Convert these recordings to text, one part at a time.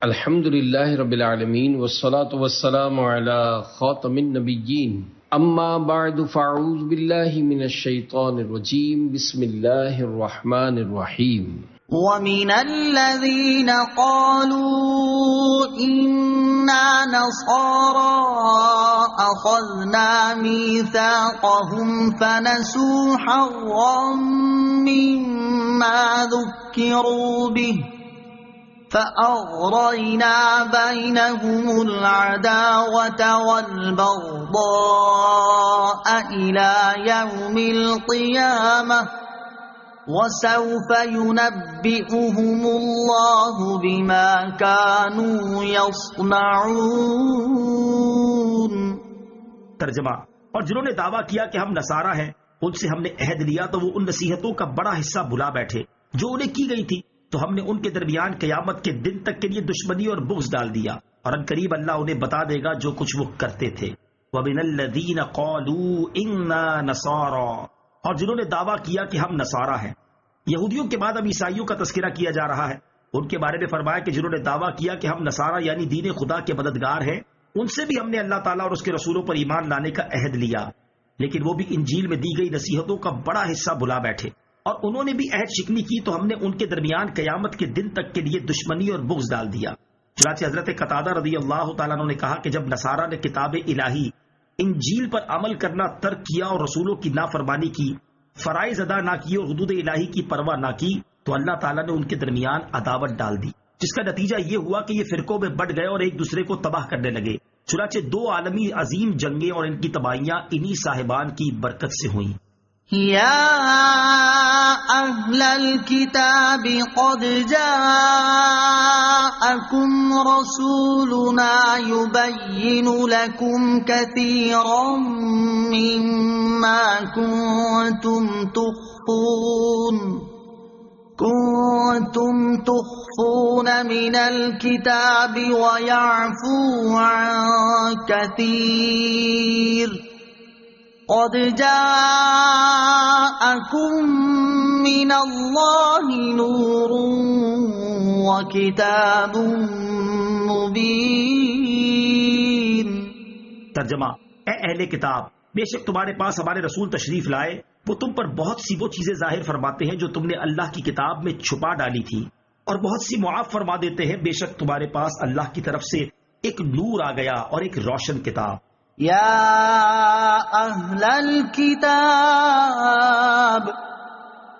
الحمد للہ رب العالمین والصلاة والسلام علی خاتم النبیین اما بعد فاعوذ باللہ من الشیطان الرجیم بسم اللہ الرحمن الرحیم وَمِنَ الَّذِينَ قَالُوا إِنَّا نَصَارَىٰ أَخَذْنَا مِيثَاقَهُمْ فَنَسُوا حَظًّا مِّمَّا ذُكِّرُوا بِهِ فَأَغْرَيْنَا بَيْنَهُمُ الْعَدَاوَةَ وَالْبَغْضَاءَ إِلَىٰ يَوْمِ الْقِيَامَةِ وَسَوْفَ يُنَبِّئُهُمُ اللَّهُ بِمَا كَانُوا يَصْنَعُونَ۔ ترجمہ: اور جنہوں نے دعویٰ کیا کہ ہم نصارہ ہیں، ان سے ہم نے عہد لیا تو وہ ان نصیحتوں کا بڑا حصہ بھلا بیٹھے جو انہیں کی گئی تھی، تو ہم نے ان کے درمیان قیامت کے دن تک کے لیے دشمنی اور بغض ڈال دیا، اور ان قریب اللہ انہیں بتا دے گا جو کچھ وہ کرتے تھے۔ وَمِنَ الَّذِينَ قَالُوا إِنَّا نَصَارَىٰ، اور جنہوں نے دعویٰ کیا کہ ہم نصارہ ہیں۔ یہودیوں کے بعد اب عیسائیوں کا تذکرہ کیا جا رہا ہے۔ ان کے بارے میں فرمایا کہ جنہوں نے دعویٰ کیا کہ ہم نصارہ یعنی دین خدا کے مددگار ہیں، ان سے بھی ہم نے اللہ تعالیٰ اور اس کے رسولوں پر ایمان لانے کا عہد لیا، لیکن وہ بھی انجیل میں دی گئی نصیحتوں کا بڑا حصہ بھلا بیٹھے، اور انہوں نے بھی عہد شکنی کی تو ہم نے ان کے درمیان قیامت کے دن تک کے لیے دشمنی اور بغض ڈال دیا۔ چنانچہ حضرت قتادہ رضی اللہ تعالیٰ عنہ نے کہا کہ جب نصارہ نے کتاب الہی انجیل پر عمل کرنا ترک کیا اور رسولوں کی نافرمانی کی، فرائض ادا نہ کی اور حدود الہی کی پرواہ نہ کی، تو اللہ تعالیٰ نے ان کے درمیان عداوت ڈال دی، جس کا نتیجہ یہ ہوا کہ یہ فرقوں میں بٹ گئے اور ایک دوسرے کو تباہ کرنے لگے۔ چنانچہ دو عالمی عظیم جنگیں اور ان کی تباہیاں انہی صاحبان کی برکت سے ہوئیں۔ یا اہل الکتاب قد جاءکم رسولنا یبین لکم کثیرا مما کنتم تخفون من الكتاب ويعفو عن كثير قد جاءكم من الله نور وكتاب مبين۔ ترجمہ: اے اہل کتاب، بے شک تمہارے پاس ہمارے رسول تشریف لائے، وہ تم پر بہت سی وہ چیزیں ظاہر فرماتے ہیں جو تم نے اللہ کی کتاب میں چھپا ڈالی تھی، اور بہت سی معاف فرما دیتے ہیں۔ بے شک تمہارے پاس اللہ کی طرف سے ایک نور آ گیا اور ایک روشن کتاب۔ یا اہل الکتاب،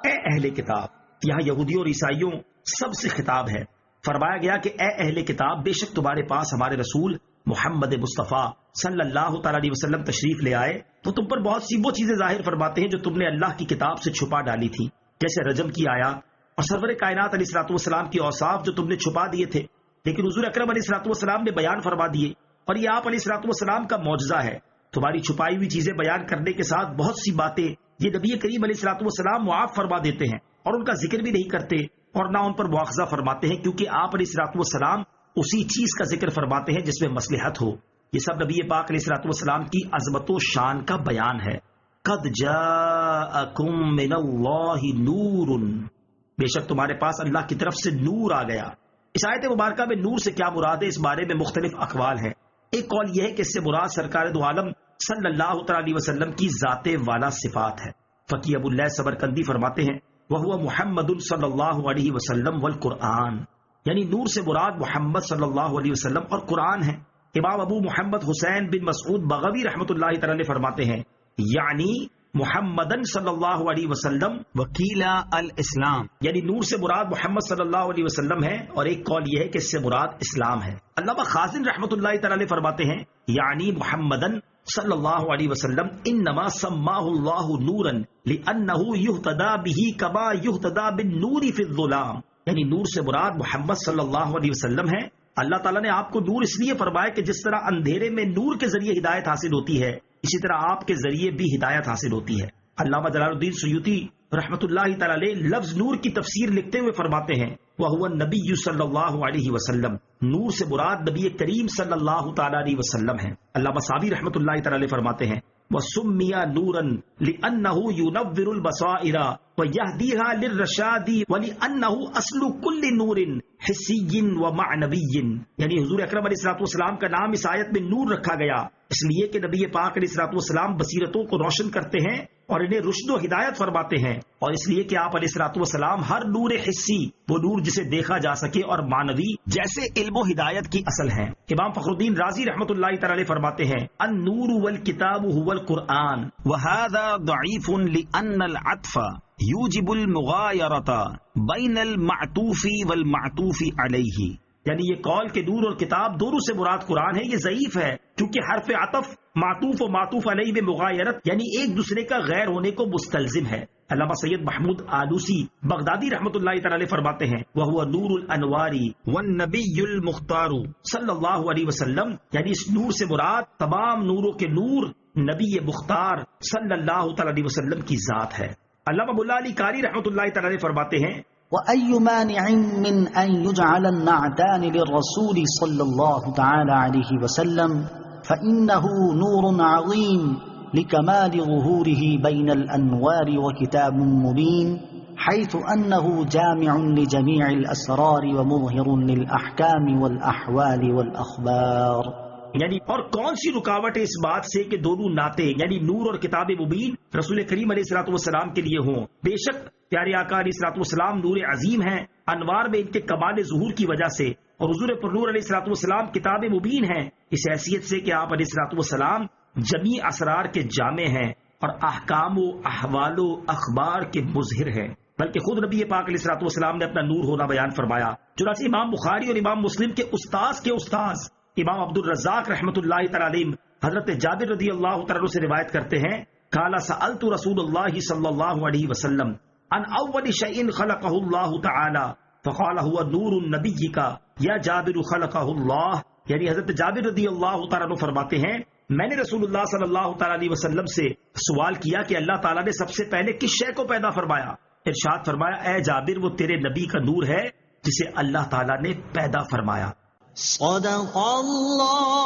اے اہل کتاب، یہاں یہودیوں اور عیسائیوں سب سے خطاب ہے۔ فرمایا گیا کہ اے اہل کتاب، بے شک تمہارے پاس ہمارے رسول محمد مصطفیٰ صلی اللہ تعالیٰ علیہ وسلم تشریف لے آئے، تو تم پر بہت سی وہ چیزیں ظاہر فرماتے ہیں جو تم نے اللہ کی کتاب سے چھپا ڈالی تھی، جیسے رجم کی آیات اور سرور کائنات علیہ الصلوۃ والسلام کی اوصاف جو تم نے چھپا دیے تھے، لیکن حضور اکرم علیہ الصلوۃ والسلام نے بیان فرما دیے، اور یہ آپ علیہ الصلوۃ والسلام کا معجزہ ہے۔ تمہاری چھپائی ہوئی چیزیں بیان کرنے کے ساتھ بہت سی باتیں یہ نبی کریم علیہ الصلوۃ والسلام معاف فرما دیتے ہیں، اور ان کا ذکر بھی نہیں کرتے اور نہ ان پر مواخذہ فرماتے ہیں، کیونکہ آپ علیہ الصلوۃ والسلام اسی چیز کا ذکر فرماتے ہیں جس میں مصلحت ہو۔ یہ سب نبی پاک علیہ الصلوۃ والسلام کی عظمت و شان کا بیان ہے۔ قد جاءکم من اللہ نور، بے شک تمہارے پاس اللہ کی طرف سے نور آ گیا۔ اس آیت مبارکہ میں نور سے کیا مراد ہے، اس بارے میں مختلف اقوال ہیں۔ ایک قول یہ ہے کہ اس سے مراد سرکار دو عالم صلی اللہ تعالی علیہ وسلم کی ذات والا صفات ہے۔ فقی ابو اللہ سمرقندی فرماتے ہیں وَهُوَ محمد صلی اللہ علیہ وسلم والقرآن، یعنی نور سے مراد محمد صلی اللہ علیہ وسلم اور قرآن ہے۔ امام ابو محمد حسین بن مسعود بغوی رحمۃ اللہ تعالی فرماتے ہیں یعنی محمدن صلی اللہ علیہ وسلم وکیل الاسلام، یعنی نور سے مراد محمد صلی اللہ علیہ وسلم ہے، اور ایک قول یہ ہے کہ اس سے مراد اسلام ہے۔ علامہ خازن رحمۃ اللہ تعالی فرماتے ہیں یعنی محمدن صلی اللہ علیہ وسلم انما سماہ اللہ نورا لانہ یہتدی بہ کما یہتدی بالنور فی الظلام، یعنی نور سے مراد محمد صلی اللہ علیہ وسلم ہے۔ اللہ تعالیٰ نے آپ کو نور اس لیے فرمایا کہ جس طرح اندھیرے میں نور کے ذریعے ہدایت حاصل ہوتی ہے، اسی طرح آپ کے ذریعے بھی ہدایت حاصل ہوتی ہے۔ علامہ جلال الدین سیوطی رحمۃ اللہ تعالی علیہ لفظ نور کی تفسیر لکھتے ہوئے فرماتے ہیں وَهُوَ النَّبِيُّ صلی اللہ علیہ وسلم، نور سے مراد نبی کریم صلی اللہ تعالی علیہ وسلم ہے۔ علامہ صابی رحمۃ اللہ تعالی علیہ فرماتے ہیں وسمي نورا لأنه ينور البصائر ويهديها للرشاد ولأنه أصل كل نور حسی و معنوی، یعنی حضور اکرم علیہ الصلوۃ والسلام کا نام اس آیت میں نور رکھا گیا اس لیے کہ نبی پاک علیہ الصلوۃ والسلام بصیرتوں کو روشن کرتے ہیں اور انہیں رشد و ہدایت فرماتے ہیں، اور اس لیے کہ آپ علیہ الصلوۃ والسلام ہر نور حسی، وہ نور جسے دیکھا جا سکے، اور معنوی جیسے علم و ہدایت کی اصل ہیں۔ امام فخر الدین رازی رحمۃ اللہ تعالی فرماتے ہیں النور والکتاب هو القرآن وهذا ضعیف لأن العطف یوجب المغایرۃ بین المعطوف والمعطوف علیہ، یعنی یہ قول کہ نور اور کتاب دونوں سے مراد قرآن ہے، یہ ضعیف ہے کیونکہ حرف عطف معطوف و معطوف علیہ میں مغایرت یعنی ایک دوسرے کا غیر ہونے کو مستلزم ہے۔ علامہ سید محمود آلوسی بغدادی رحمۃ اللہ تعالی فرماتے ہیں وَهُوَ نور الانوار والنبی المختار صلی اللہ علیہ وسلم، یعنی اس نور سے مراد تمام نوروں کے نور نبی مختار صلی اللہ تعالی علیہ وسلم کی ذات ہے۔ علامہ مولا علی قاری رحمۃ اللہ تعالی فرماتے ہیں وَأَيُّ مَانِعٍ مِّنْ أَن يُجْعَلَ النَّعْتَانِ لِلرَّسُولِ صلى الله تعالى عليه وسلم فإنه نور عظيم لكمال ظهوره بين الأنوار وكتاب مبين حيث أنه جامع لجميع الأسرار ومظهر للأحكام والأحوال والأخبار، یعنی اور کون سی رکاوٹ ہے اس بات سے کہ دونوں نعتیں یعنی نور اور کتاب مبین رسول کریم علیہ الصلوۃ والسلام کے لیے ہوں؟ بے شک پیارے آقا علیہ الصلوۃ والسلام نور عظیم ہیں، انوار میں ان کے کمال ظہور کی وجہ سے، اور حضور پر نور علیہ الصلوۃ والسلام کتاب مبین ہیں اس حیثیت سے کہ آپ علیہ الصلوۃ والسلام جمیع اسرار کے جامع ہیں اور احکام و احوال و اخبار کے مظہر ہیں، بلکہ خود نبی پاک علیہ الصلوۃ والسلام نے اپنا نور ہونا بیان فرمایا۔ چنانچہ امام بخاری اور امام مسلم کے استاذ امام عبد الرزاق رحمۃ اللہ تعالی علیہ حضرت جابر رضی اللہ تعالی عنہ سے روایت کرتے ہیں قال سألت رسول اللہ صلی اللہ علیہ وسلم عن اول شیء خلقہ اللہ تعالی فقال هو نور النبی کا یا جابر خلقہ اللہ، یعنی حضرت جابر رضی اللہ تعالی عنہ فرماتے ہیں میں نے رسول اللہ صلی اللہ تعالی علیہ وسلم سے سوال کیا کہ اللہ تعالیٰ نے سب سے پہلے کس شے کو پیدا فرمایا؟ ارشاد فرمایا اے جابر وہ تیرے نبی کا نور ہے جسے اللہ تعالیٰ نے پیدا فرمایا۔ صدق اللہ